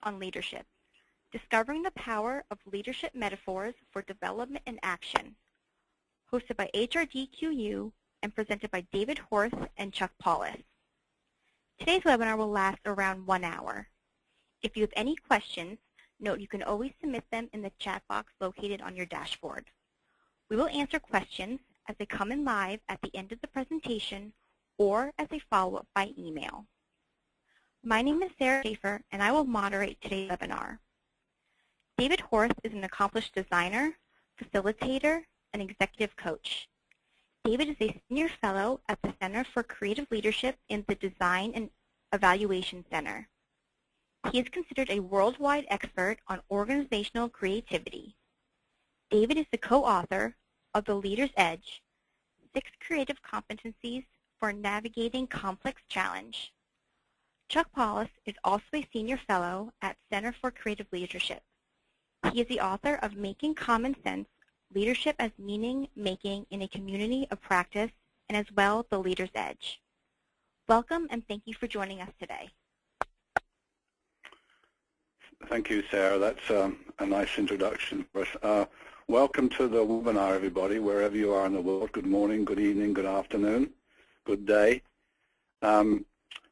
on leadership, Discovering the Power of Leadership Metaphors for Development and Action, hosted by HRDQ-U and presented by David Horth and Chuck Palus. Today's webinar will last around 1 hour. If you have any questions, note you can always submit them in the chat box located on your dashboard. We will answer questions as they come in live at the end of the presentation or as a follow-up by email. My name is Sarah Schaefer, and I will moderate today's webinar. David Horth is an accomplished designer, facilitator, and executive coach. David is a senior fellow at the Center for Creative Leadership in the Design and Evaluation Center. He is considered a worldwide expert on organizational creativity. David is the co-author of The Leader's Edge, 6 Creative Competencies for Navigating Complex Challenge. Chuck Palus is also a senior fellow at Center for Creative Leadership. He is the author of Making Common Sense, Leadership as Meaning-Making in a Community of Practice, and as well, The Leader's Edge. Welcome, and thank you for joining us today. Thank you, Sarah. That's a nice introduction for us. Welcome to the webinar, everybody, wherever you are in the world. Good morning, good evening, good afternoon, good day.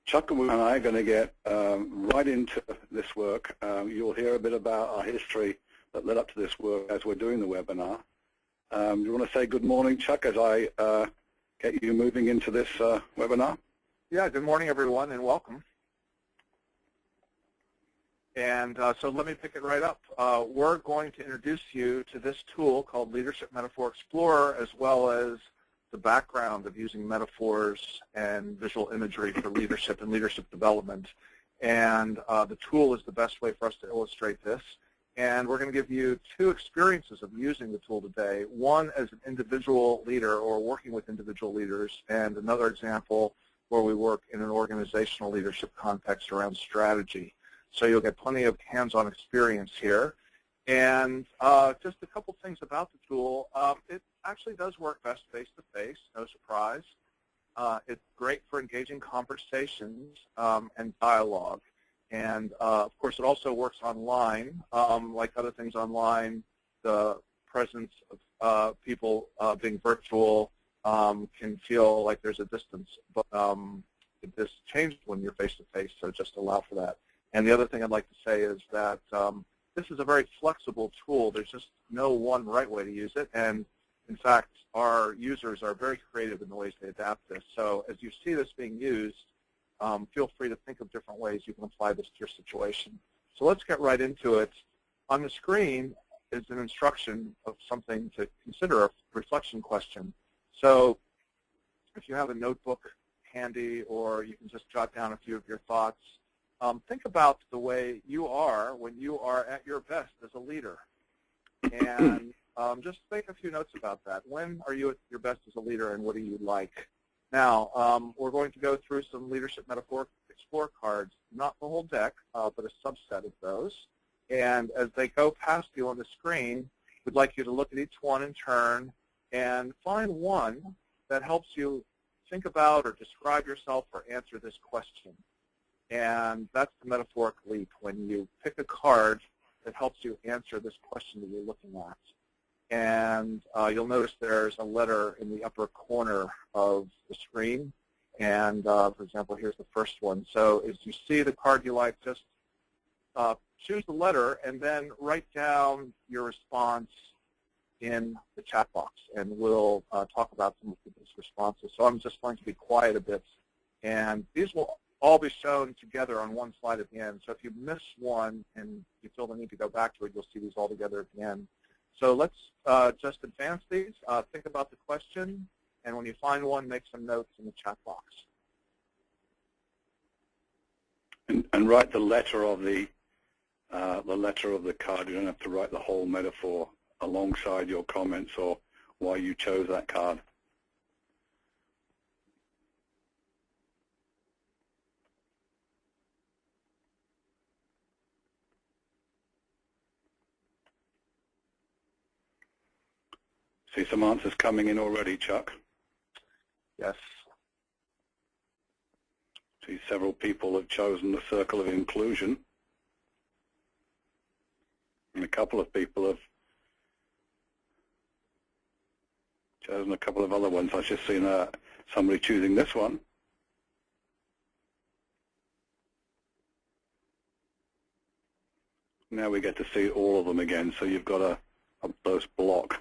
Chuck and I are going to get right into this work. You'll hear a bit about our history that led up to this work as we're doing the webinar. Do you want to say good morning, Chuck, as I get you moving into this webinar? Yeah, good morning, everyone, and welcome. And so let me pick it right up. We're going to introduce you to this tool called Leadership Metaphor Explorer, as well as the background of using metaphors and visual imagery for leadership and leadership development. And the tool is the best way for us to illustrate this. And we're going to give you 2 experiences of using the tool today, one as an individual leader or working with individual leaders, and another example where we work in an organizational leadership context around strategy. So you'll get plenty of hands-on experience here. And just a couple things about the tool. It actually does work best face-to-face, no surprise. It's great for engaging conversations and dialogue. And, of course, it also works online. Like other things online, the presence of people being virtual can feel like there's a distance. But this changes when you're face-to-face, so just allow for that. And the other thing I'd like to say is that this is a very flexible tool. There's just no one right way to use it. And, in fact, our users are very creative in the ways they adapt this. So as you see this being used, feel free to think of different ways you can apply this to your situation. So let's get right into it. On the screen is an instruction of something to consider, a reflection question. So if you have a notebook handy, or you can just jot down a few of your thoughts, think about the way you are when you are at your best as a leader. And just make a few notes about that. When are you at your best as a leader, and what do you like? Now, we're going to go through some Leadership Metaphor Explorer cards, not the whole deck, but a subset of those. And as they go past you on the screen, we'd like you to look at each one in turn and find one that helps you think about or describe yourself or answer this question. And that's the metaphoric leap, when you pick a card that helps you answer this question that you're looking at. And you'll notice there's a letter in the upper corner of the screen. And, for example, here's the first one. So as you see the card you like, just choose the letter and then write down your response in the chat box. And we'll talk about some of these responses. So I'm just going to be quiet a bit. And these will all be shown together on one slide at the end. So if you miss one and you feel the need to go back to it, you'll see these all together at the end. So let's just advance these. Think about the question, and when you find one, make some notes in the chat box. And write the letter of the card. You don't have to write the whole metaphor alongside your comments or why you chose that card. See some answers coming in already, Chuck. Yes. See several people have chosen the circle of inclusion. couple of people have chosen a couple of other ones. I've just seen somebody choosing this one. Now we get to see all of them again. So you've got a close block,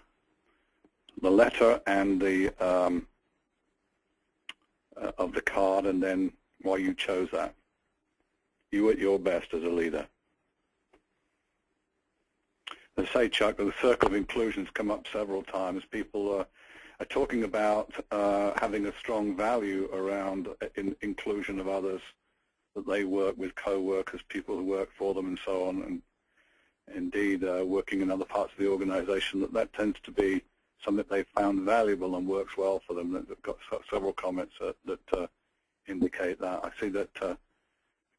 the letter and the of the card, and then why you chose that. You at your best as a leader. As I say, Chuck, the circle of inclusion's come up several times. People are talking about having a strong value around inclusion of others, that they work with co-workers, people who work for them, and so on, and indeed working in other parts of the organization, that tends to be something they found valuable and works well for them. They've got several comments that indicate that. I see that a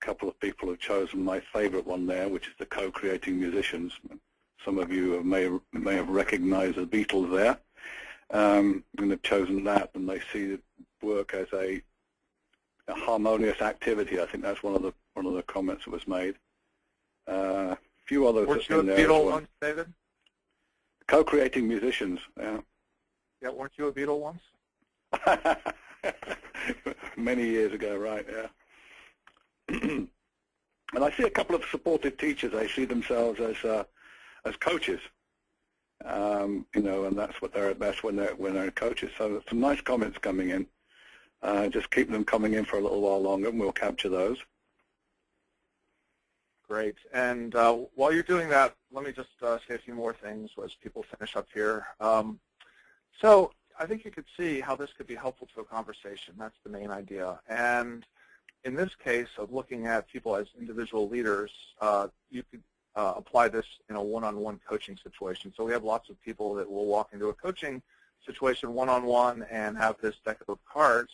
couple of people have chosen my favorite one there, which is the co-creating musicians. Some of you may have recognized the Beatles there, and have chosen that, and they see work as a harmonious activity. I think that's one of the comments that was made. A few others weren't you in a there Beatle as well. once, David? Co-creating musicians, yeah. Yeah, weren't you a Beatle once? Many years ago, right, yeah. And I see a couple of supportive teachers. They see themselves as coaches, you know, and that's what they're at best when they're coaches. So some nice comments coming in. Just keep them coming in for a little while longer, and we'll capture those. Great. And while you're doing that, let me just say a few more things as people finish up here. So I think you could see how this could be helpful to a conversation. That's the main idea. And in this case of looking at people as individual leaders, you could apply this in a one-on-one coaching situation. So we have lots of people that will walk into a coaching situation one-on-one and have this deck of cards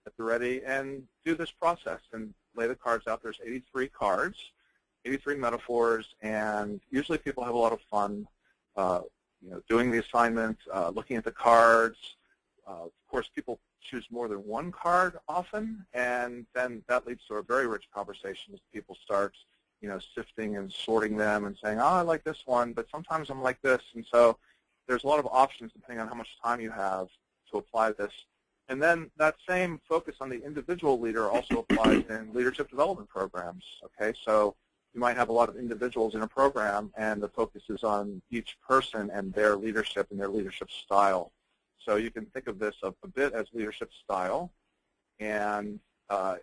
at the ready and do this process and lay the cards out. There's 83 cards, 83 metaphors, and usually people have a lot of fun you know, doing the assignment, looking at the cards. Of course, people choose more than one card often, and then that leads to a very rich conversation as people start, you know, sifting and sorting them and saying, oh, I like this one, but sometimes I'm like this. And so there's a lot of options depending on how much time you have to apply this. And then that same focus on the individual leader also applies in leadership development programs. Okay, so you might have a lot of individuals in a program, and the focus is on each person and their leadership and their leadership style. So you can think of this a bit as leadership style, and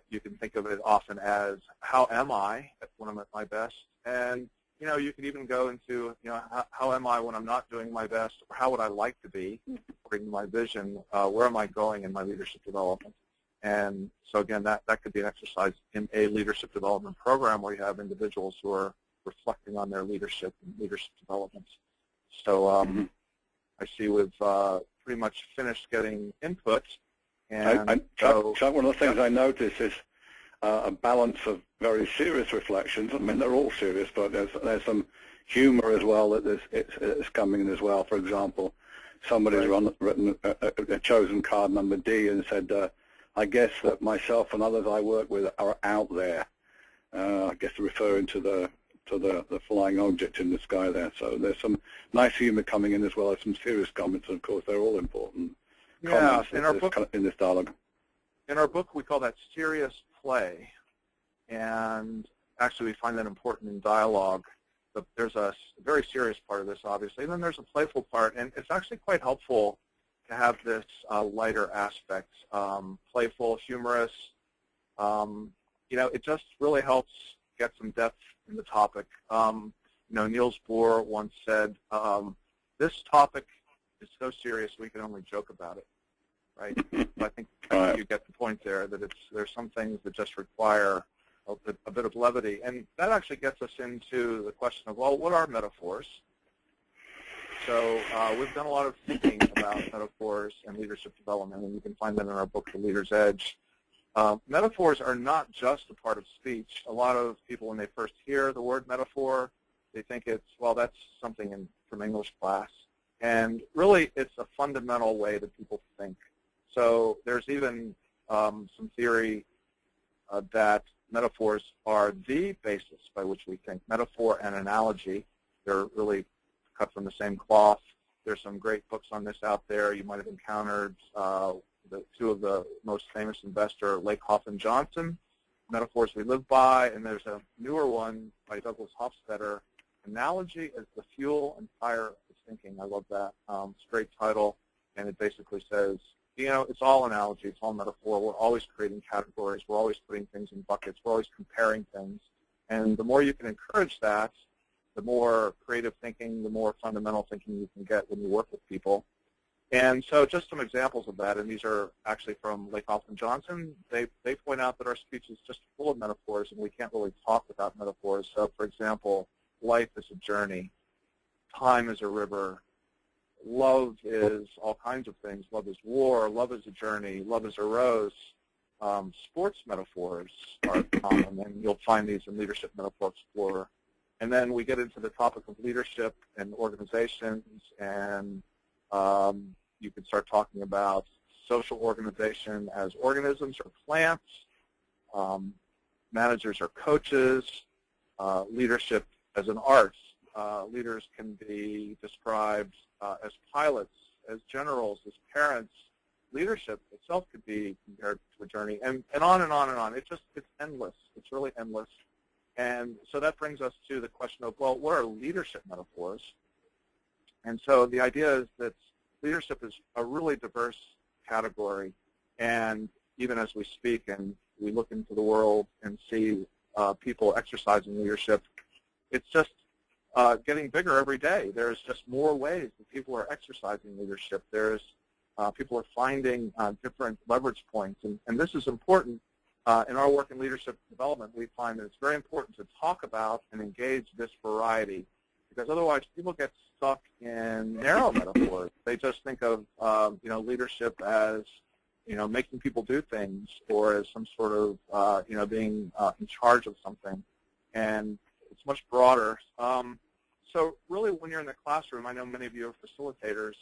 you can think of it often as how am I when I'm at my best, and you know, you could even go into, you know, how am I when I'm not doing my best, or how would I like to be according to my vision, where am I going in my leadership development? And so again, that could be an exercise in a leadership development program where you have individuals who are reflecting on their leadership and leadership development. So I see we've pretty much finished getting input. And Chuck, one of the things I notice is a balance of very serious reflections. I mean, they're all serious, but there's some humor as well that it's coming in as well. For example, somebody's written a chosen card number D and said, I guess that myself and others I work with are out there. I guess referring to the flying object in the sky there. So there's some nice humor coming in as well as some serious comments, and of course they're all important comments in this dialogue. In our book, we call that serious play, and actually we find that important in dialogue. But there's a very serious part of this, obviously, and then there's a playful part, and it's actually quite helpful to have this lighter aspect, playful, humorous. You know, it just really helps get some depth in the topic. You know, Niels Bohr once said, this topic is so serious we can only joke about it, right? So I think you get the point there, that there's some things that just require a bit of levity. And that actually gets us into the question of, well, what are metaphors? So we've done a lot of thinking about metaphors and leadership development, and you can find that in our book, The Leader's Edge. Metaphors are not just a part of speech. A lot of people, when they first hear the word metaphor, they think it's, well, that's something from English class. And really, it's a fundamental way that people think. So there's even some theory that metaphors are the basis by which we think, metaphor and analogy. They're really cut from the same cloth. There's some great books on this out there. You might have encountered the two of the most famous investors, Lakoff and Johnson, Metaphors We Live By, and there's a newer one by Douglas Hofstadter, Analogy as the Fuel and Fire of Thinking. I love that. It's a great title, and it basically says, it's all analogy, it's all metaphor. We're always creating categories. We're always putting things in buckets. We're always comparing things. And the more you can encourage that, the more creative thinking, the more fundamental thinking you can get when you work with people. And so just some examples of that, and these are actually from Lakoff and Johnson. They point out that our speech is just full of metaphors, and we can't really talk without metaphors. So, for example, life is a journey. Time is a river. Love is all kinds of things. Love is war. Love is a journey. Love is a rose. Sports metaphors are common, and you'll find these in Leadership Metaphor Explorer. And then we get into the topic of leadership and organizations, and you can start talking about social organization as organisms or plants, managers or coaches, leadership as an art. Leaders can be described as pilots, as generals, as parents. Leadership itself could be compared to a journey, and on and on and on. It's endless. It's really endless. And so that brings us to the question of, well, what are leadership metaphors? And so the idea is that leadership is a really diverse category, and even as we speak and we look into the world and see people exercising leadership, it's just getting bigger every day. There's just more ways that people are exercising leadership. There's people are finding different leverage points, and this is important. In our work in leadership development, we find that it's very important to talk about and engage this variety, because otherwise people get stuck in narrow metaphors. They just think of leadership as making people do things, or as some sort of being in charge of something, and it's much broader. So really, when you're in the classroom, I know many of you are facilitators.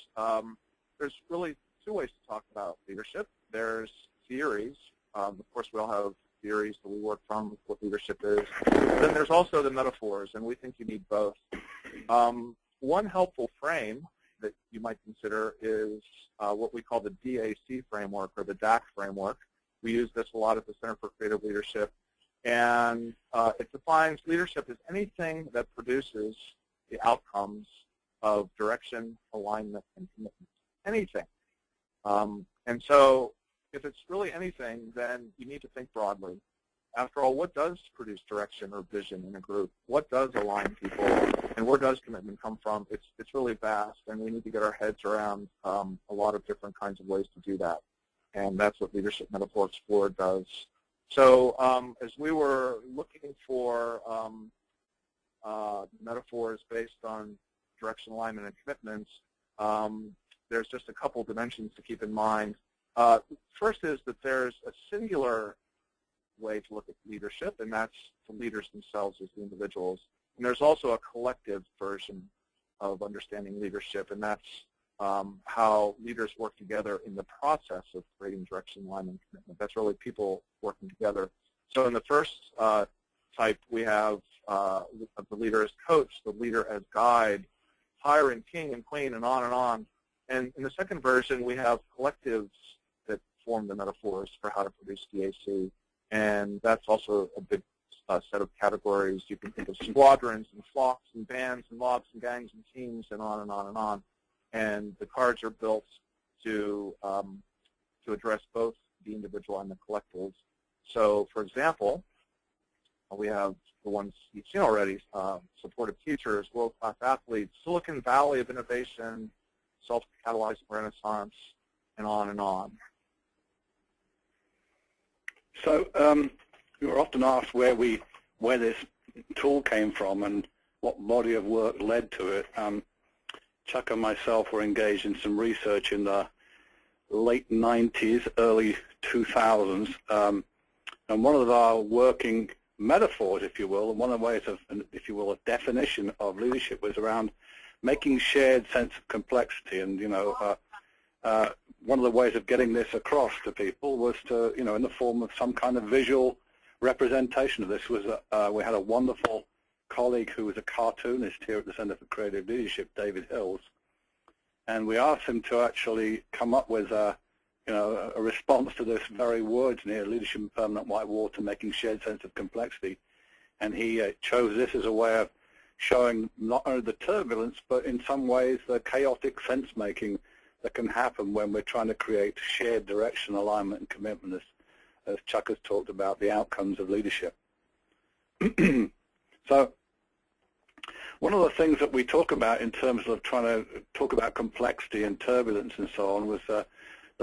There's really two ways to talk about leadership. There's theories. Of course, we all have theories that we work from, what leadership is. Then there's also the metaphors, and we think you need both. One helpful frame that you might consider is what we call the DAC framework, or the DAC framework. We use this a lot at the Center for Creative Leadership, and it defines leadership as anything that produces the outcomes of direction, alignment, and commitment. Anything. And so if it's really anything, then you need to think broadly. After all, what does produce direction or vision in a group? What does align people? And where does commitment come from? It's really vast, and we need to get our heads around a lot of different kinds of ways to do that. And that's what Leadership Metaphor Explorer does. So as we were looking for metaphors based on direction, alignment, and commitments, there's just a couple dimensions to keep in mind. First is that there's a singular way to look at leadership, and that's the leaders themselves as the individuals. And there's also a collective version of understanding leadership, and that's how leaders work together in the process of creating direction, alignment, and commitment. That's really people working together. So in the first type, we have the leader as coach, the leader as guide, tyrant, king, and queen, and on and on. And in the second version, we have collectives that form the metaphors for how to produce DAC. And that's also a big set of categories. You can think of squadrons and flocks and bands and mobs and gangs and teams, and on and on and on. And the cards are built to address both the individual and the collectives. So, for example, we have the ones you've seen already, supportive teachers, world-class athletes, Silicon Valley of innovation, self-catalyzing renaissance, and on and on. So we were often asked where this tool came from and what body of work led to it. Chuck and myself were engaged in some research in the late 90s, early 2000s, and one of our working metaphors, if you will, and one of the ways of, if you will, a definition of leadership was around making shared sense of complexity. And, one of the ways of getting this across to people was to, in the form of some kind of visual representation of this. Was we had a wonderful colleague who was a cartoonist here at the Center for Creative Leadership, David Hills, and we asked him to actually come up with a response to this very words in here, leadership in permanent white water, making shared sense of complexity. And he chose this as a way of showing not only the turbulence, but in some ways the chaotic sense-making that can happen when we're trying to create shared direction, alignment, and commitment, as Chuck has talked about, the outcomes of leadership. So one of the things that we talk about in terms of trying to talk about complexity and turbulence and so on was the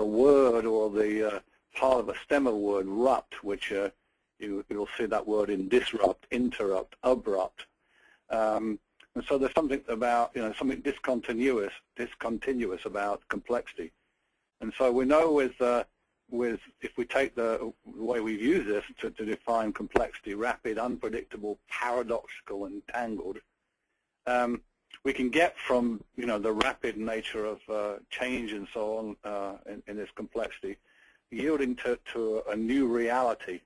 word, or the part of a stemmer word, rupt, which you'll see that word in disrupt, interrupt, abrupt. And so there's something about, something discontinuous about complexity. And so we know if we take the way we've used this to define complexity, rapid, unpredictable, paradoxical, and tangled, we can get from the rapid nature of change and so on in this complexity, yielding to a new reality.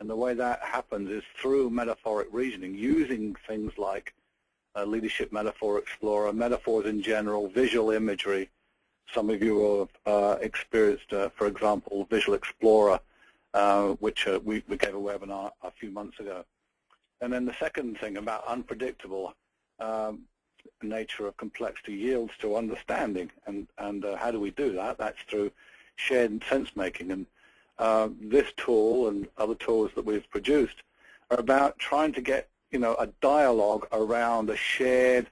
And the way that happens is through metaphoric reasoning, using things like Leadership Metaphor Explorer, metaphors in general, visual imagery. Some of you will have experienced, for example, Visual Explorer, which we gave a webinar a few months ago. And then the second thing about unpredictable nature of complexity yields to understanding. And how do we do that? That's through shared sense-making. And this tool and other tools that we've produced are about trying to get a dialogue around a shared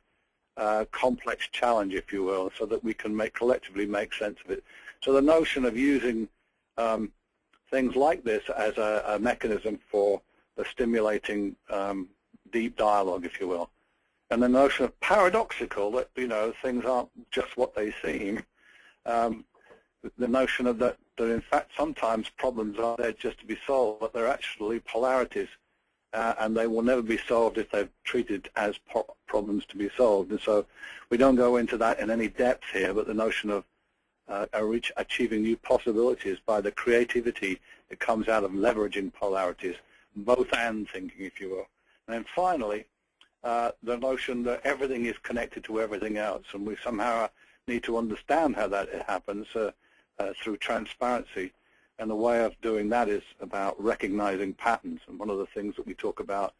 complex challenge, if you will, so that we can collectively make sense of it. So the notion of using things like this as a mechanism for the stimulating deep dialogue, if you will. And the notion of paradoxical, that things aren't just what they seem. The notion of that in fact sometimes problems are there just to be solved, but they're actually polarities, and they will never be solved if they're treated as problems to be solved. And so we don't go into that in any depth here, but the notion of achieving new possibilities by the creativity that comes out of leveraging polarities, both and thinking, if you will. And then finally, the notion that everything is connected to everything else, and we somehow need to understand how that happens through transparency. And the way of doing that is about recognizing patterns. And one of the things that we talk about,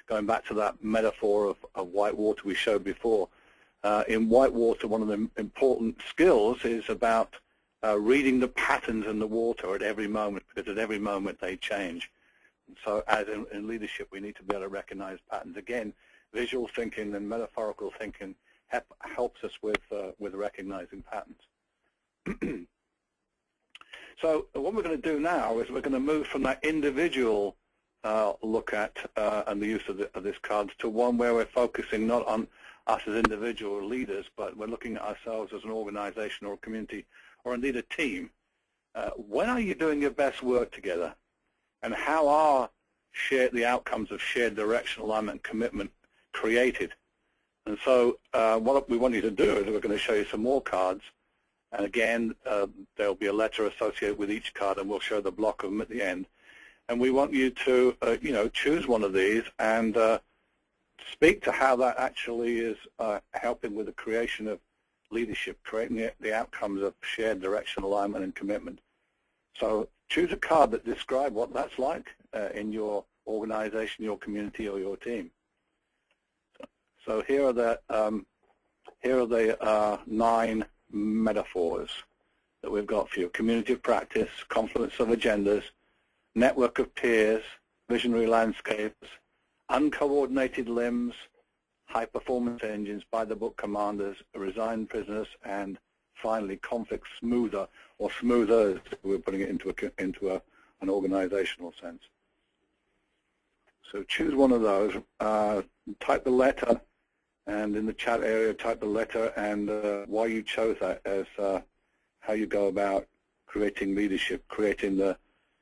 going back to that metaphor of white water we showed before, in white water, one of the important skills is about reading the patterns in the water at every moment, because at every moment they change. And so as in leadership, we need to be able to recognize patterns. Again, visual thinking and metaphorical thinking helps us with recognizing patterns. So what we're going to do now is we're going to move from that individual look at and the use of this cards to one where we're focusing not on us as individual leaders, but we're looking at ourselves as an organization or a community or indeed a team. When are you doing your best work together? And how are the outcomes of shared direction, alignment, and commitment created? And so what we want you to do is we're going to show you some more cards. And again, there'll be a letter associated with each card, and we'll show the block of them at the end. And we want you to, choose one of these and speak to how that actually is helping with the creation of leadership, creating the outcomes of shared direction, alignment, and commitment. So choose a card that describes what that's like in your organization, your community, or your team. So here are the 9 metaphors that we've got for you: community of practice, confluence of agendas, network of peers, visionary landscapes, uncoordinated limbs, high-performance engines, by-the-book commanders, resigned prisoners, and finally conflict smoother or smoothers. We're putting it into an organizational sense. So choose one of those, type the letter, and in the chat area type the letter and why you chose that as how you go about creating leadership, creating the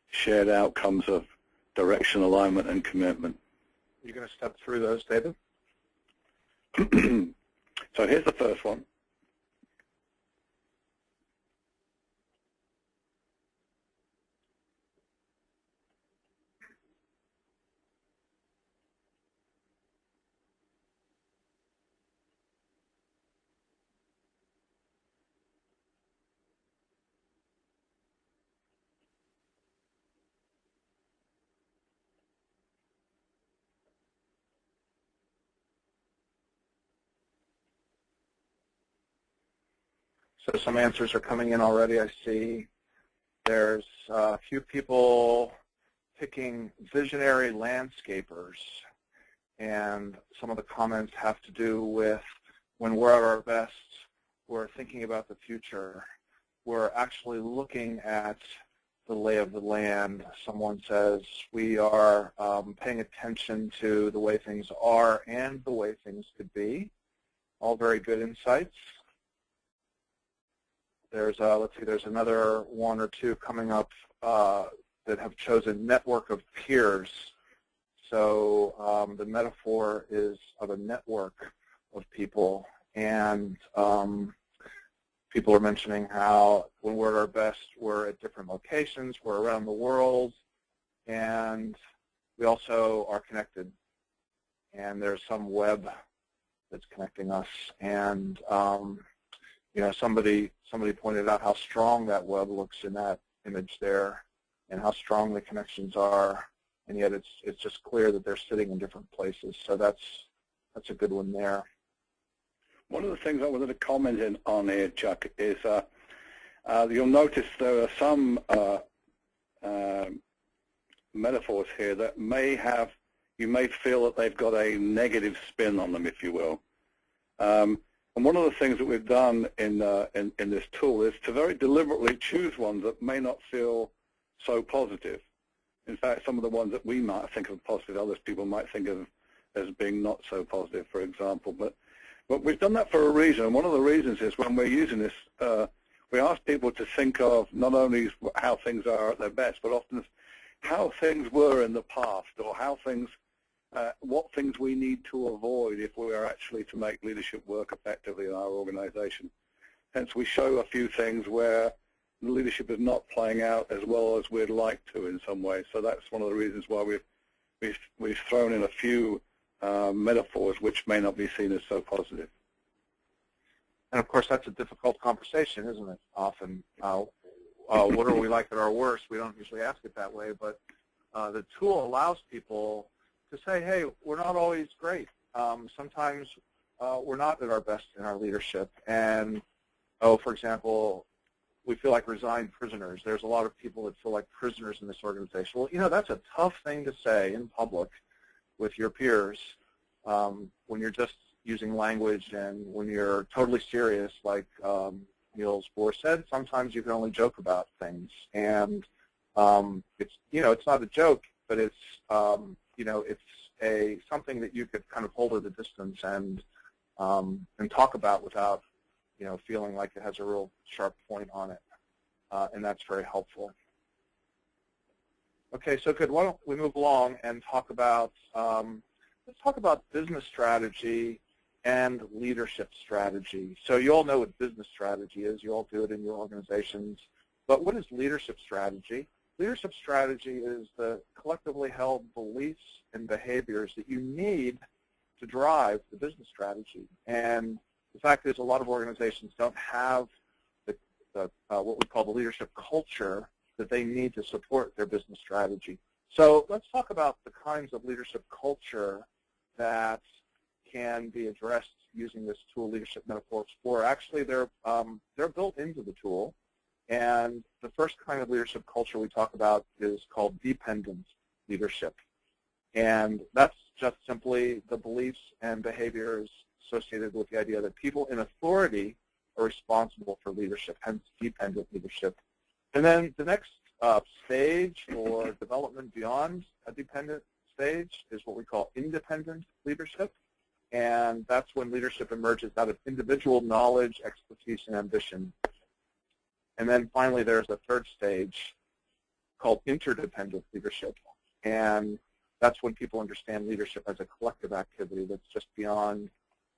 shared outcomes of direction, alignment, and commitment. You're going to step through those, David? So here's the first one. So some answers are coming in already, I see. There's a few people picking visionary landscapers, and some of the comments have to do with when we're at our best, we're thinking about the future. We're actually looking at the lay of the land. Someone says we are paying attention to the way things are and the way things could be. All very good insights. There's, let's see, there's another one or two coming up that have chosen network of peers. So the metaphor is of a network of people, and people are mentioning how when we're at our best, we're at different locations, we're around the world, and we also are connected. And there's some web that's connecting us. And you know, somebody pointed out how strong that web looks in that image there, and how strong the connections are. And yet it's just clear that they're sitting in different places. So that's a good one there. One of the things I wanted to comment on here, Chuck, is you'll notice there are some metaphors here that you may feel that they've got a negative spin on them, if you will. And one of the things that we've done in this tool is to very deliberately choose ones that may not feel so positive. In fact, some of the ones that we might think of positive, others people might think of as being not so positive, for example. But we've done that for a reason. And one of the reasons is when we're using this, we ask people to think of not only how things are at their best, but often how things were in the past, or how things, what things we need to avoid if we are actually to make leadership work effectively in our organization. Hence, we show a few things where the leadership is not playing out as well as we'd like to in some ways. So that's one of the reasons why we've thrown in a few metaphors which may not be seen as so positive. And of course, that's a difficult conversation, isn't it? Often, what are we like at our worst? We don't usually ask it that way, but the tool allows people to say, hey, we're not always great. Sometimes we're not at our best in our leadership. And, for example, we feel like resigned prisoners. There's a lot of people that feel like prisoners in this organization. Well, you know, that's a tough thing to say in public with your peers when you're just using language, and when you're totally serious, like Niels Bohr said, sometimes you can only joke about things. And it's, you know, it's not a joke, but it's, you know, it's something that you could kind of hold at a distance and talk about without, you know, feeling like it has a real sharp point on it, and that's very helpful. Okay, so good. Why don't we move along and talk about, let's talk about business strategy and leadership strategy. So you all know what business strategy is. You all do it in your organizations. But what is leadership strategy? Leadership strategy is the collectively held beliefs and behaviors that you need to drive the business strategy. And the fact is, a lot of organizations don't have what we call the leadership culture that they need to support their business strategy. So let's talk about the kinds of leadership culture that can be addressed using this tool, Leadership Metaphor Explorer. Actually, they're built into the tool. And the first kind of leadership culture we talk about is called dependent leadership. And that's just simply the beliefs and behaviors associated with the idea that people in authority are responsible for leadership, hence dependent leadership. And then the next stage or development beyond a dependent stage is what we call independent leadership. And that's when leadership emerges out of individual knowledge, expertise, and ambition. And then finally, there's a third stage called interdependent leadership. And that's when people understand leadership as a collective activity that's just beyond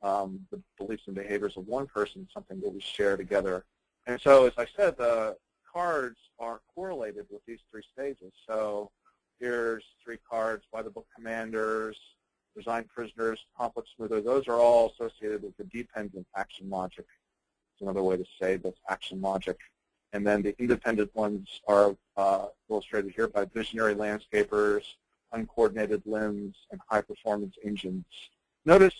the beliefs and behaviors of one person, something that we share together. And so, as I said, the cards are correlated with these three stages. So here's three cards: by the book commanders, resigned prisoners, conflict smoother. Those are all associated with the dependent action logic. It's another way to say this, action logic. And then the independent ones are illustrated here by visionary landscapers, uncoordinated limbs, and high-performance engines. Notice,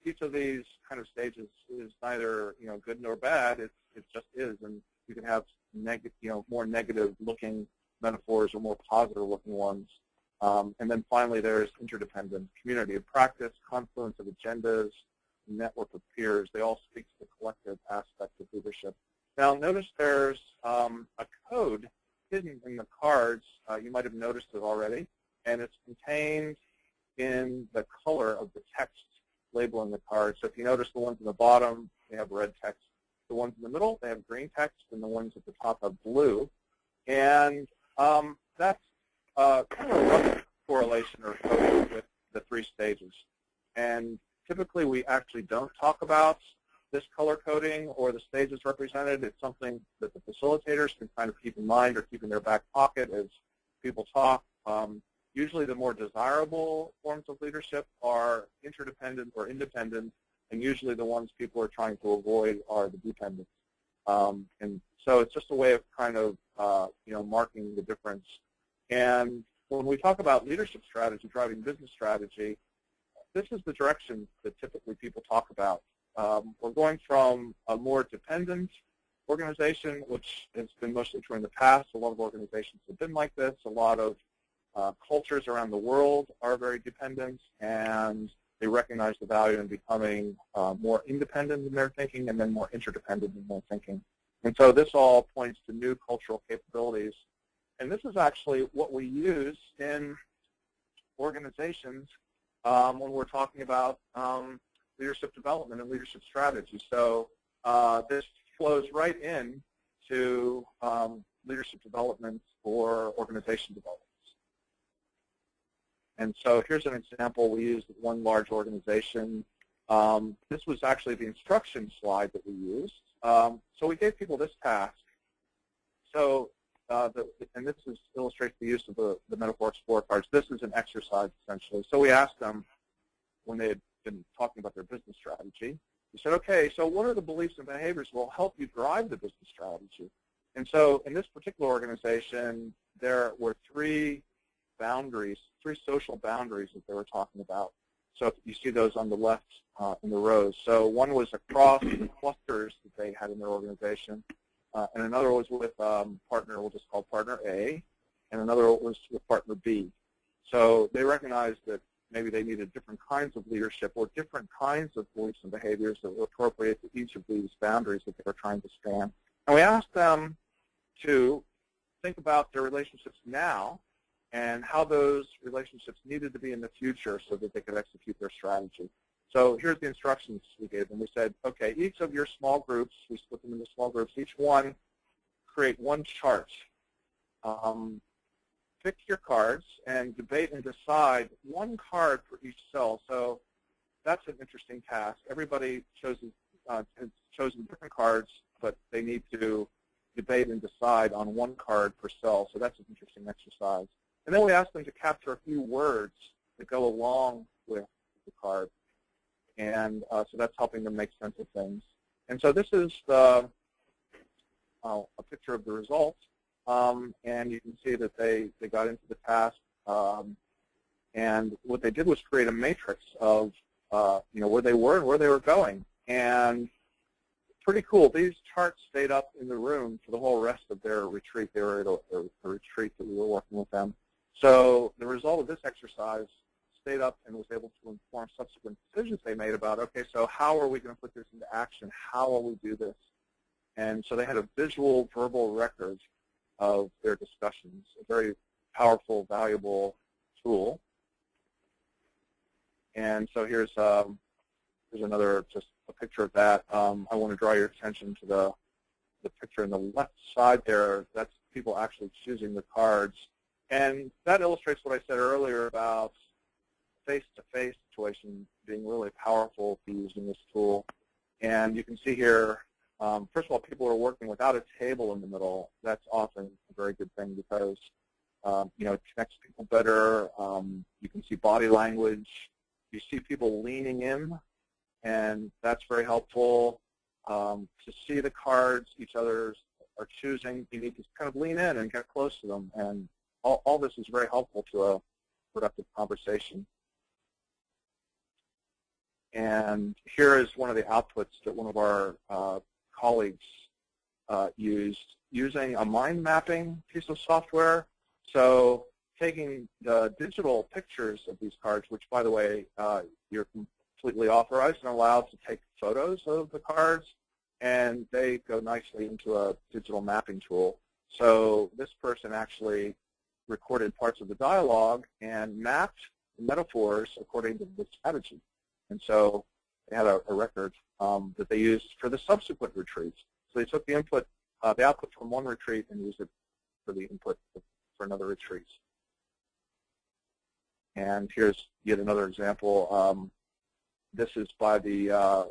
each of these kind of stages is neither good nor bad. It just is, and you can have more negative-looking metaphors or more positive-looking ones. And then finally, there's interdependent, community of practice, confluence of agendas, network of peers. They all speak to the collective aspect of leadership. Now, notice there's a code hidden in the cards. You might have noticed it already, and it's contained in the color of the text labeling the card. So if you notice, the ones in the bottom, they have red text. The ones in the middle, they have green text, and the ones at the top have blue. And that's kind of a rough correlation or code with the 3 stages. And typically, we actually don't talk about this color coding or the stages represented. It's something that the facilitators can kind of keep in mind or keep in their back pocket as people talk. Usually, the more desirable forms of leadership are interdependent or independent, and usually the ones people are trying to avoid are the dependent. And so it's just a way of kind of marking the difference. And when we talk about leadership strategy, driving business strategy, this is the direction that typically people talk about. We're going from a more dependent organization, which has been mostly true in the past. A lot of organizations have been like this. A lot of cultures around the world are very dependent, and they recognize the value in becoming more independent in their thinking and then more interdependent in their thinking. And so this all points to new cultural capabilities. And this is actually what we use in organizations when we're talking about leadership development and leadership strategy. So this flows right in to leadership development or organization development. And so here's an example we used with one large organization. This was actually the instruction slide that we used. So we gave people this task. So, and this illustrates the use of the Metaphor Explorer cards. This is an exercise, essentially. So we asked them, when they had been talking about their business strategy, we said, okay, so what are the beliefs and behaviors that will help you drive the business strategy? And so in this particular organization, there were 3 boundaries, 3 social boundaries that they were talking about. So you see those on the left in the rows. So one was across the clusters that they had in their organization, and another was with partner, we'll just call partner A, and another was with partner B. So they recognized that maybe they needed different kinds of leadership or different kinds of beliefs and behaviors that were appropriate to each of these boundaries that they were trying to span. And we asked them to think about their relationships now and how those relationships needed to be in the future so that they could execute their strategy. So here's the instructions we gave them. We said, okay, each of your small groups, we split them into small groups, each one create one chart. Pick your cards and debate and decide one card for each cell. So that's an interesting task. Everybody has chosen different cards, but they need to debate and decide on one card per cell. So that's an interesting exercise. And then we asked them to capture a few words that go along with the card. And so that's helping them make sense of things. And so this is a picture of the results. And you can see that they got into the task. And what they did was create a matrix of where they were and where they were going. And pretty cool. These charts stayed up in the room for the whole rest of their retreat. They were at a retreat that we were working with them. So the result of this exercise stayed up and was able to inform subsequent decisions they made about, okay, so how are we going to put this into action? How will we do this? And so they had a visual, verbal record of their discussions, a very powerful, valuable tool. And so here's another, just a picture of that. I want to draw your attention to the picture on the left side there. That's people actually choosing the cards. And that illustrates what I said earlier about face-to-face situation being really powerful to use in this tool. And you can see here, first of all, people are working without a table in the middle. That's often a very good thing because it connects people better. You can see body language. You see people leaning in, and that's very helpful. To see the cards each other are choosing, you need to kind of lean in and get close to them. And all this is very helpful to a productive conversation. And here is one of the outputs that one of our colleagues used using a mind mapping piece of software. So taking the digital pictures of these cards, which, by the way, you're completely authorized and allowed to take photos of the cards, and they go nicely into a digital mapping tool. So this person actually recorded parts of the dialogue and mapped the metaphors according to the strategy. And so they had a record that they used for the subsequent retreats. So they took the input, the output from one retreat and used it for the input for another retreat. And here's yet another example. This is by the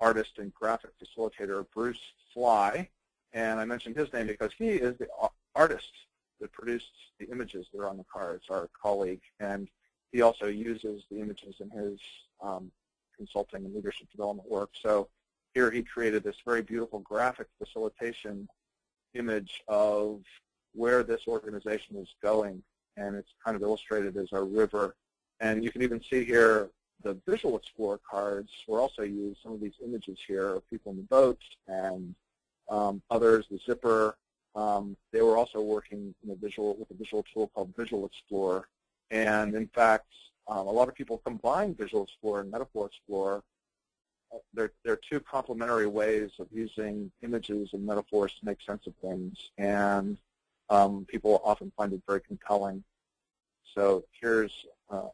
artist and graphic facilitator Bruce Fly. And I mentioned his name because he is the artist that produced the images that are on the cards, our colleague. And he also uses the images in his consulting and leadership development work. So here he created this very beautiful graphic facilitation image of where this organization is going. And it's kind of illustrated as a river. And you can even see here the Visual Explorer cards were also used. Some of these images here of people in the boat and others, the zipper. They were also working in with a visual tool called Visual Explorer. And in fact, a lot of people combine Visual Explorer and Metaphor Explorer. There are two complementary ways of using images and metaphors to make sense of things, and people often find it very compelling. So here's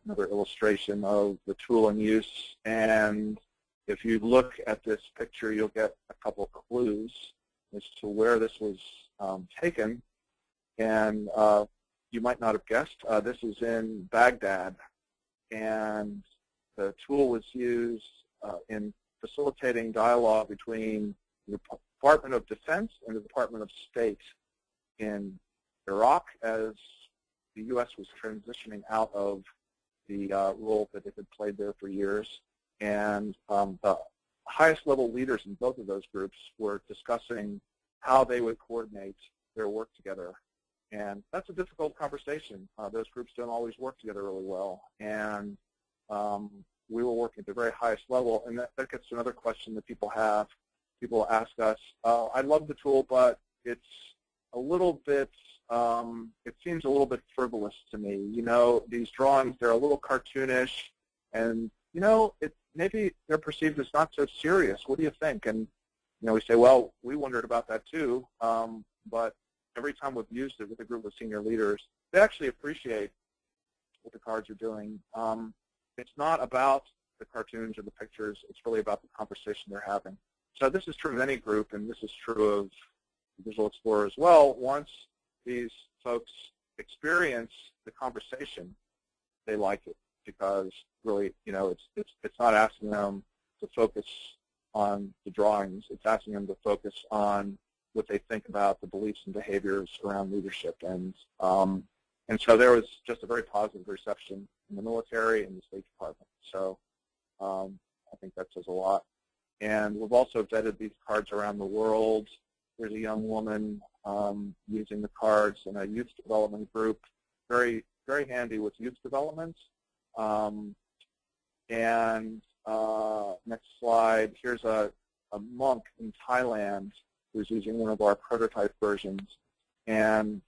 another illustration of the tool in use, and if you look at this picture, you'll get a couple clues as to where this was taken, and you might not have guessed. This is in Baghdad, and the tool was used in facilitating dialogue between the Department of Defense and the Department of State in Iraq as the U.S. was transitioning out of the role that it had played there for years. And the highest level leaders in both of those groups were discussing how they would coordinate their work together. And that's a difficult conversation. Those groups don't always work together really well. And we were working at the very highest level. And that gets to another question that people have. People ask us, I love the tool, but it's a little bit, it seems a little bit frivolous to me. You know, these drawings, they're a little cartoonish, and, you know, maybe they're perceived as not so serious. What do you think? And, you know, we say, well, we wondered about that too, but every time we've used it with a group of senior leaders, they actually appreciate what the cards are doing. It's not about the cartoons or the pictures. It's really about the conversation they're having. So this is true of any group, and this is true of Visual Explorer as well. Once these folks experience the conversation, they like it because really, you know, it's not asking them to focus on the drawings. It's asking them to focus on what they think about the beliefs and behaviors around leadership. And so there was just a very positive reception in the military and the State Department. So I think that says a lot. And we've also vetted these cards around the world. There's a young woman using the cards in a youth development group, very, very handy with youth development. Next slide, here's a monk in Thailand who's using one of our prototype versions. And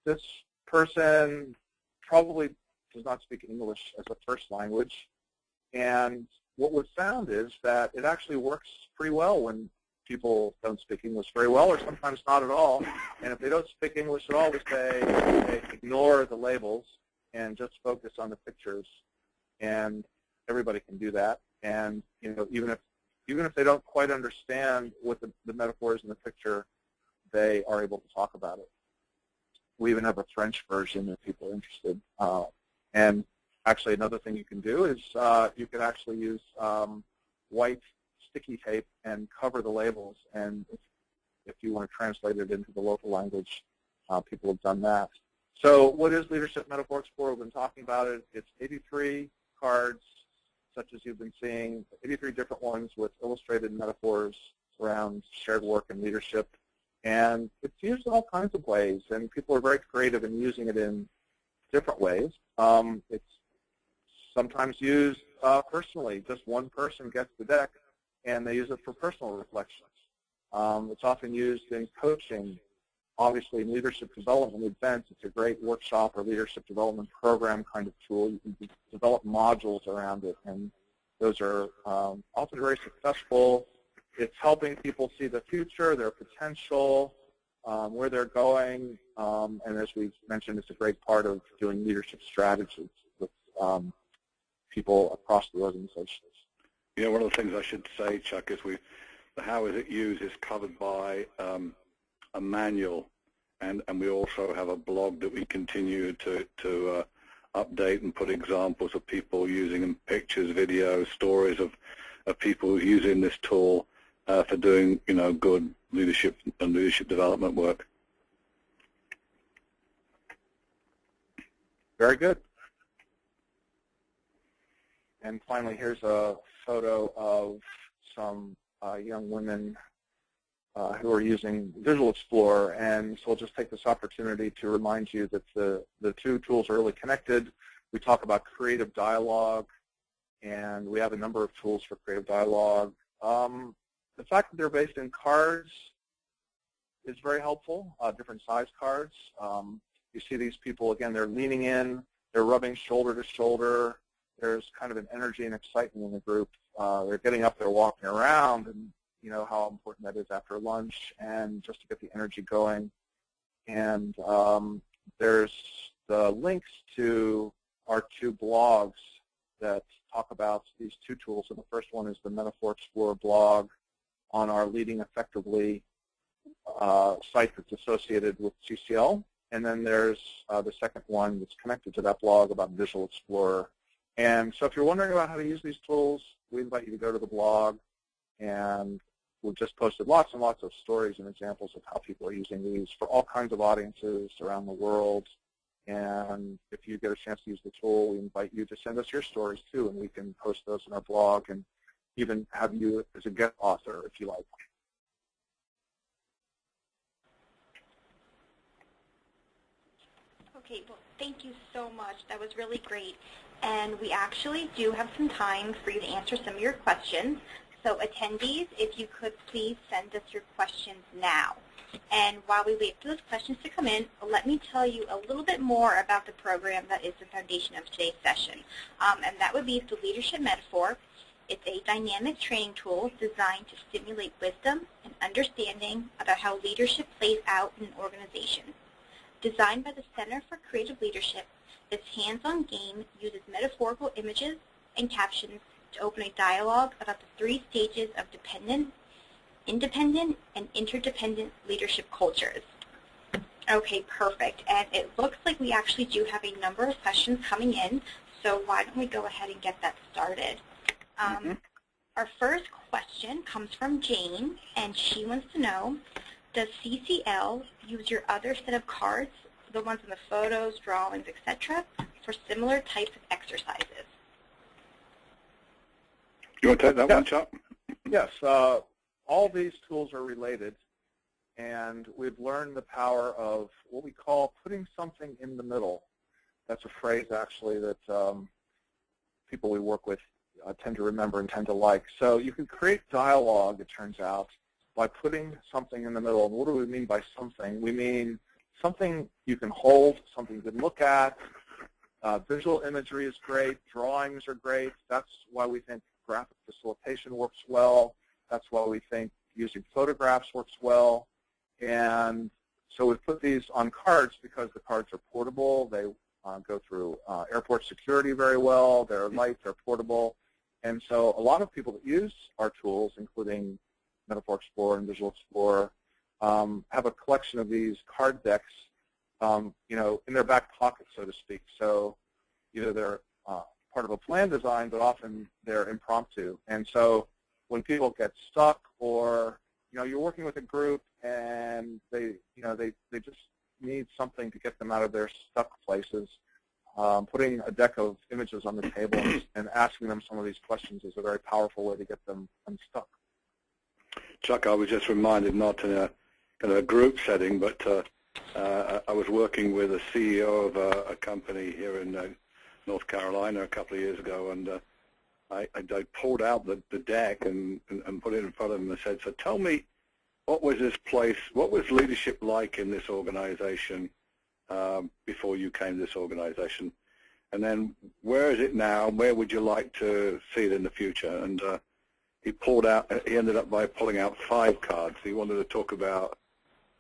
this person probably does not speak English as a first language. And what we've found is that it actually works pretty well when people don't speak English very well, or sometimes not at all. And if they don't speak English at all, we say they ignore the labels and just focus on the pictures. And everybody can do that. And you know, even if they don't quite understand what the metaphor is in the picture, they are able to talk about it. We even have a French version if people are interested. And actually, another thing you can do is you can actually use white sticky tape and cover the labels. And if you want to translate it into the local language, people have done that. So what is Leadership Metaphor Explorer? We've been talking about it. It's 83 cards, such as you've been seeing, 83 different ones with illustrated metaphors around shared work and leadership. And it's used in all kinds of ways, and people are very creative in using it in different ways. It's sometimes used personally. Just one person gets the deck, and they use it for personal reflections. It's often used in coaching. Obviously, in leadership development events, it's a great workshop or leadership development program kind of tool. You can develop modules around it, and those are often very successful. It's helping people see the future, their potential, where they're going, and as we mentioned, it's a great part of doing leadership strategies with people across the organizations. Yeah, one of the things I should say, Chuck, is how is it used is covered by a manual, and we also have a blog that we continue to update and put examples of people using in pictures, videos, stories of people using this tool for doing good leadership and leadership development work. Very good. And finally, here's a photo of some young women who are using Visual Explorer, and so I'll just take this opportunity to remind you that the two tools are really connected. We talk about creative dialogue, and we have a number of tools for creative dialogue. The fact that they're based in cards is very helpful, different size cards. You see these people, again, they're leaning in, they're rubbing shoulder to shoulder. There's kind of an energy and excitement in the group. They're getting up, they're walking around, and you know how important that is after lunch, and just to get the energy going. And there's the links to our two blogs that talk about these two tools. And the first one is the Metaphor Explorer blog on our Leading Effectively site that's associated with CCL. And then there's the second one that's connected to that blog about Visual Explorer. And so if you're wondering about how to use these tools, we invite you to go to the blog, and we've just posted lots and lots of stories and examples of how people are using these for all kinds of audiences around the world. And if you get a chance to use the tool, we invite you to send us your stories too, and we can post those in our blog and even have you as a guest author if you like. Okay, well, thank you so much. That was really great. And we actually do have some time for you to answer some of your questions. So attendees, if you could please send us your questions now. And while we wait for those questions to come in, let me tell you a little bit more about the program that is the foundation of today's session. And that would be the Leadership Metaphor. It's a dynamic training tool designed to stimulate wisdom and understanding about how leadership plays out in an organization. Designed by the Center for Creative Leadership, this hands-on game uses metaphorical images and captions to open a dialogue about the 3 stages of dependent, independent, and interdependent leadership cultures. Okay, perfect. And it looks like we actually do have a number of questions coming in, so why don't we go ahead and get that started. Our first question comes from Jane, and she wants to know, does CCL use your other set of cards, the ones in the photos, drawings, etc., for similar types of exercises? You want to take that one, Chuck? Yes. All these tools are related, and we've learned the power of what we call putting something in the middle. That's a phrase, actually, that people we work with tend to remember and tend to like. So you can create dialogue, it turns out, by putting something in the middle. And what do we mean by something? We mean something you can hold, something you can look at. Visual imagery is great. Drawings are great. That's why we think graphic facilitation works well. That's why we think using photographs works well. And so we've put these on cards because the cards are portable. They go through airport security very well. They're light. They're portable. And so a lot of people that use our tools, including Metaphor Explorer and Visual Explorer, have a collection of these card decks, in their back pocket, so to speak. So either they're part of a plan design, but often they're impromptu. And so when people get stuck, or you're working with a group and they just need something to get them out of their stuck places, putting a deck of images on the table and asking them some of these questions is a very powerful way to get them unstuck. Chuck, I was just reminded, not in a kind of a group setting, but I was working with a CEO of a company here in North Carolina a couple of years ago, and I pulled out the deck and put it in front of him and said, so tell me, what was this place, what was leadership like in this organization before you came to this organization? And then where is it now? Where would you like to see it in the future? And he ended up by pulling out 5 cards. He wanted to talk about,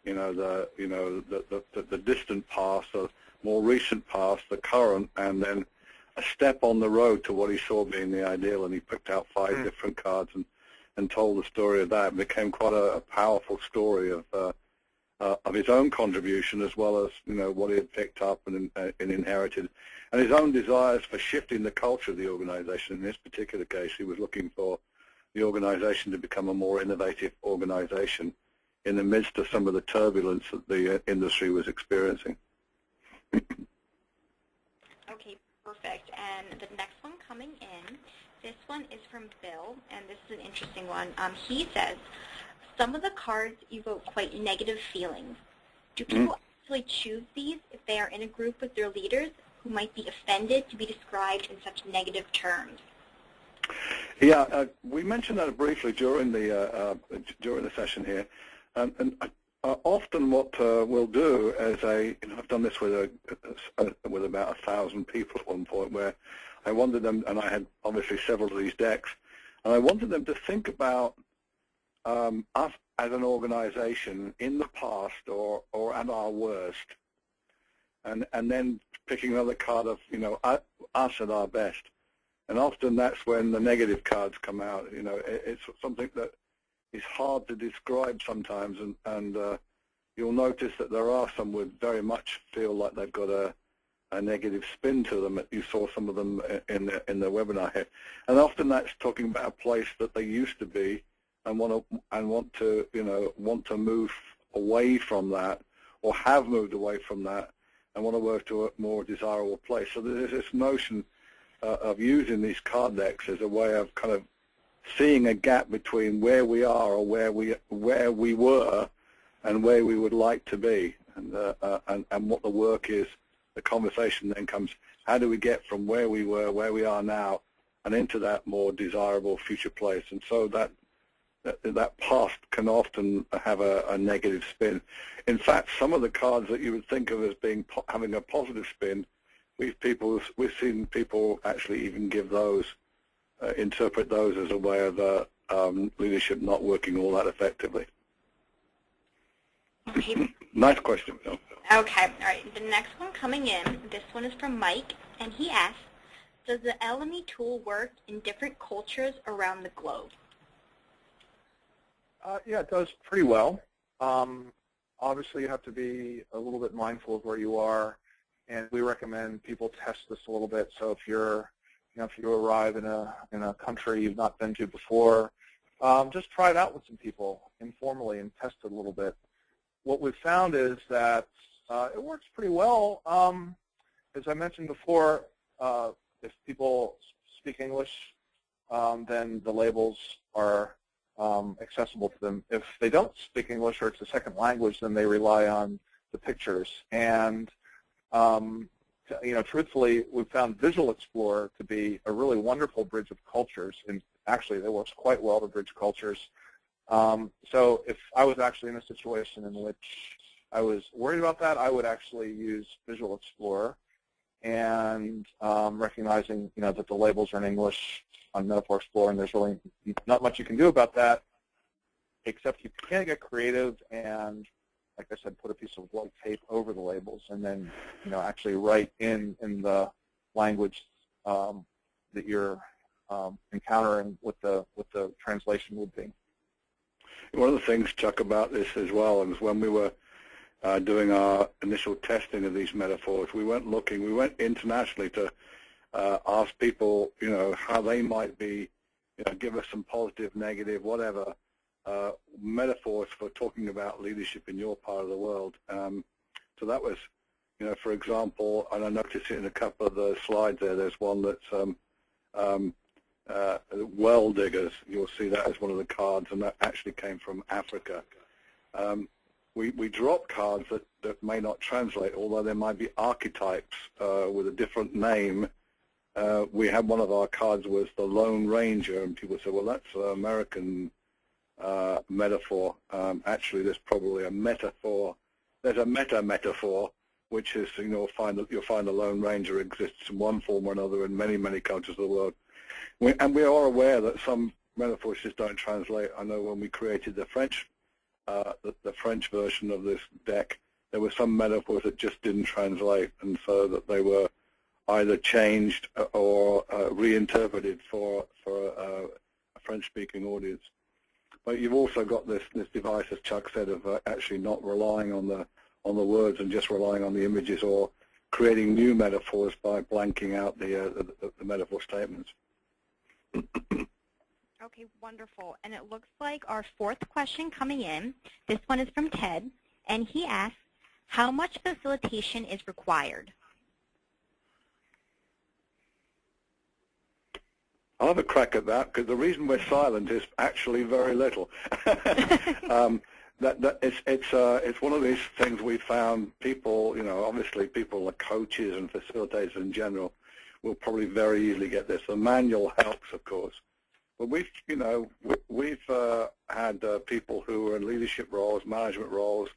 the distant past, the more recent past, the current, and then a step on the road to what he saw being the ideal. And he picked out 5 different cards and told the story of that. It became quite a powerful story of his own contribution, as well as what he had picked up and inherited, and his own desires for shifting the culture of the organization. In this particular case, he was looking for the organization to become a more innovative organization in the midst of some of the turbulence that the industry was experiencing. Okay, perfect. And the next one coming in, this one is from Bill, and this is an interesting one. He says, some of the cards evoke quite negative feelings. Do people actually choose these if they are in a group with their leaders who might be offended to be described in such negative terms? Yeah, we mentioned that briefly during the session here, and often what we'll do is I've done this with about 1,000 people at one point, where I wanted them, and I had obviously several of these decks, and I wanted them to think about us as an organization in the past or at our worst, and then picking another card of us at our best. And often that's when the negative cards come out. It's something that is hard to describe sometimes, and you'll notice that there are some who very much feel like they've got a negative spin to them. You saw some of them in the webinar here, and often that's talking about a place that they used to be and want to move away from that, or have moved away from that, and want to work to a more desirable place. So there's this notion of using these card decks as a way of kind of seeing a gap between where we are or where we were and where we would like to be, and what the work is. The conversation then comes: how do we get from where we were, where we are now, and into that more desirable future place? And so that past can often have a negative spin. In fact, some of the cards that you would think of as having a positive spin, we've seen people actually even give those, interpret those as a way of leadership not working all that effectively. Okay. Nice question, Bill. Okay, all right. The next one coming in, this one is from Mike, and he asks, does the LME tool work in different cultures around the globe? Yeah, it does pretty well. Obviously, you have to be a little bit mindful of where you are, and we recommend people test this a little bit. So if if you arrive in a country you've not been to before, just try it out with some people informally and test it a little bit. What we've found is that it works pretty well. As I mentioned before, if people speak English, then the labels are accessible to them. If they don't speak English or it's a second language, then they rely on the pictures. And truthfully, we've found Visual Explorer to be a really wonderful bridge of cultures, and actually it works quite well to bridge cultures. So if I was actually in a situation in which I was worried about that, I would actually use Visual Explorer, and recognizing that the labels are in English on Metaphor Explorer, and there's really not much you can do about that, except you can get creative and, like I said, put a piece of white tape over the labels, and then actually write in the language that you're encountering what the translation would be. One of the things, Chuck, about this as well is when we were doing our initial testing of these metaphors, we went internationally to ask people, how they might be, give us some positive, negative, whatever, metaphors for talking about leadership in your part of the world. So that was, for example, and I noticed it in a couple of the slides there, there's one that's well diggers. You'll see that as one of the cards, and that actually came from Africa. We drop cards that may not translate, although there might be archetypes with a different name we had one of our cards was the Lone Ranger, and people said, well, that's an American metaphor. Actually, there's probably a metaphor. There's a meta-metaphor, which is, you'll find the Lone Ranger exists in one form or another in many, many countries of the world. And we are aware that some metaphors just don't translate. I know when we created the French version of this deck, there were some metaphors that just didn't translate, and so that they were either changed or reinterpreted for a French-speaking audience. But you've also got this device, as Chuck said, of actually not relying on the words and just relying on the images, or creating new metaphors by blanking out the metaphor statements. Okay, wonderful. And it looks like our fourth question coming in, this one is from Ted, and he asks, how much facilitation is required? I'll have a crack at that, because the reason we're silent is actually very little. It's one of these things we found. People, obviously people like coaches and facilitators in general will probably very easily get this. The manual helps, of course, but we've had people who are in leadership roles, management roles,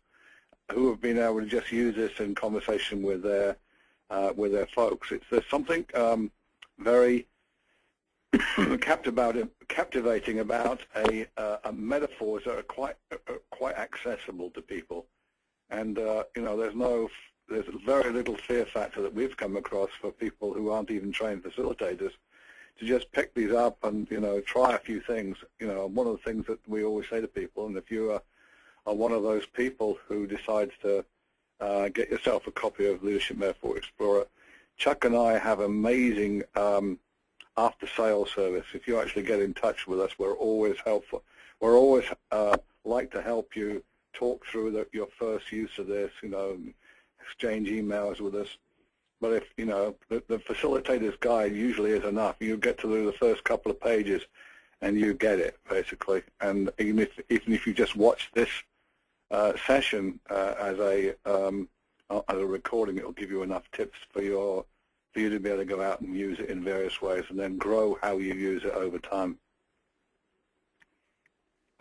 who have been able to just use this in conversation with their folks. There's something very captivating about a metaphors that are quite accessible to people, and there's very little fear factor that we've come across for people who aren't even trained facilitators to just pick these up and try a few things. One of the things that we always say to people, and if you are one of those people who decides to get yourself a copy of Leadership Metaphor Explorer, Chuck and I have amazing after-sales service. If you actually get in touch with us, we're always helpful. We're always like to help you talk through your first use of this, exchange emails with us. But if, the facilitator's guide usually is enough. You get to do the first couple of pages and you get it, basically. And even if you just watch this session as a recording, it will give you enough tips for you to be able to go out and use it in various ways and then grow how you use it over time.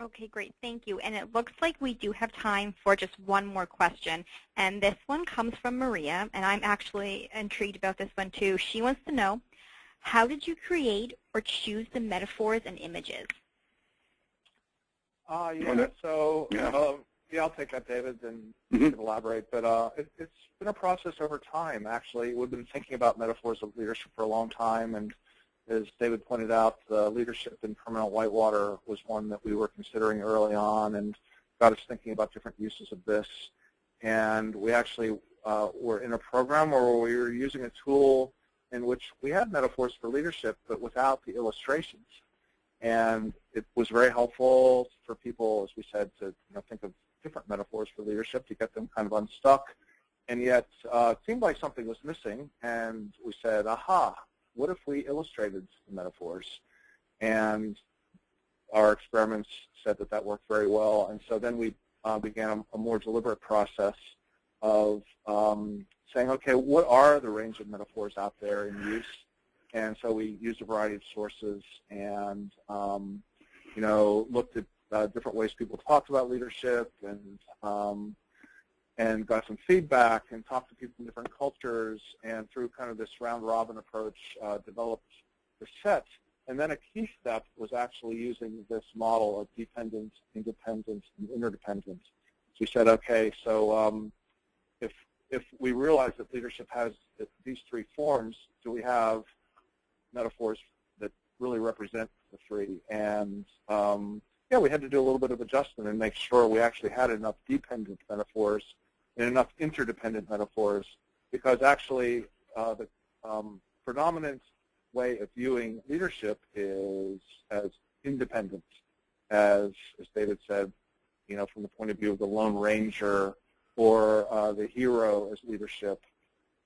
Okay, great. Thank you. And it looks like we do have time for just one more question. And this one comes from Maria, and I'm actually intrigued about this one too. She wants to know, how did you create or choose the metaphors and images? I'll take that, David, and you can elaborate. But it's been a process over time, actually. We've been thinking about metaphors of leadership for a long time, and as David pointed out, the leadership in permanent whitewater was one that we were considering early on and got us thinking about different uses of this. And we actually were in a program where we were using a tool in which we had metaphors for leadership, but without the illustrations. And it was very helpful for people, as we said, to think of different metaphors for leadership to get them kind of unstuck. And yet it seemed like something was missing, and we said, aha, what if we illustrated the metaphors? And our experiments said that that worked very well. And so then we began a more deliberate process of saying, okay, what are the range of metaphors out there in use? And so we used a variety of sources and looked at different ways people talked about leadership, and got some feedback and talked to people from different cultures, and through kind of this round-robin approach, developed the set. And then a key step was actually using this model of dependent, independent, and interdependent. So we said, okay, so if we realize that leadership has these three forms, do we have metaphors that really represent the three? And we had to do a little bit of adjustment and make sure we actually had enough dependent metaphors and enough interdependent metaphors, because actually the predominant way of viewing leadership is as independent, as David said, from the point of view of the Lone Ranger or the hero as leadership,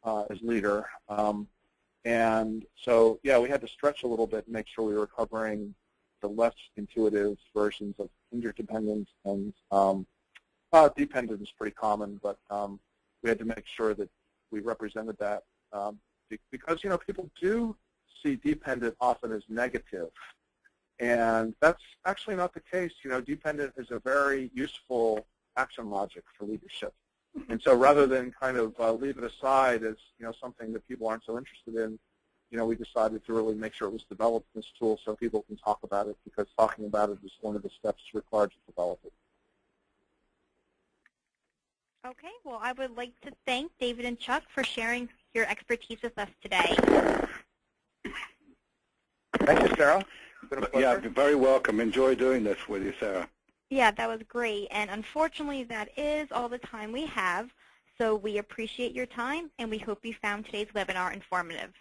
as leader. And so, we had to stretch a little bit and make sure we were covering the less intuitive versions of interdependence, and dependent is pretty common, but we had to make sure that we represented that because, people do see dependent often as negative. And that's actually not the case. Dependent is a very useful action logic for leadership. And so rather than kind of leave it aside as, something that people aren't so interested in, we decided to really make sure it was developed in this tool so people can talk about it, because talking about it is one of the steps required to develop it. Okay, well, I would like to thank David and Chuck for sharing your expertise with us today. Thank you, Sarah. It's been a pleasure. Yeah, you're very welcome. Enjoy doing this with you, Sarah. Yeah, that was great. And unfortunately, that is all the time we have. So we appreciate your time, and we hope you found today's webinar informative.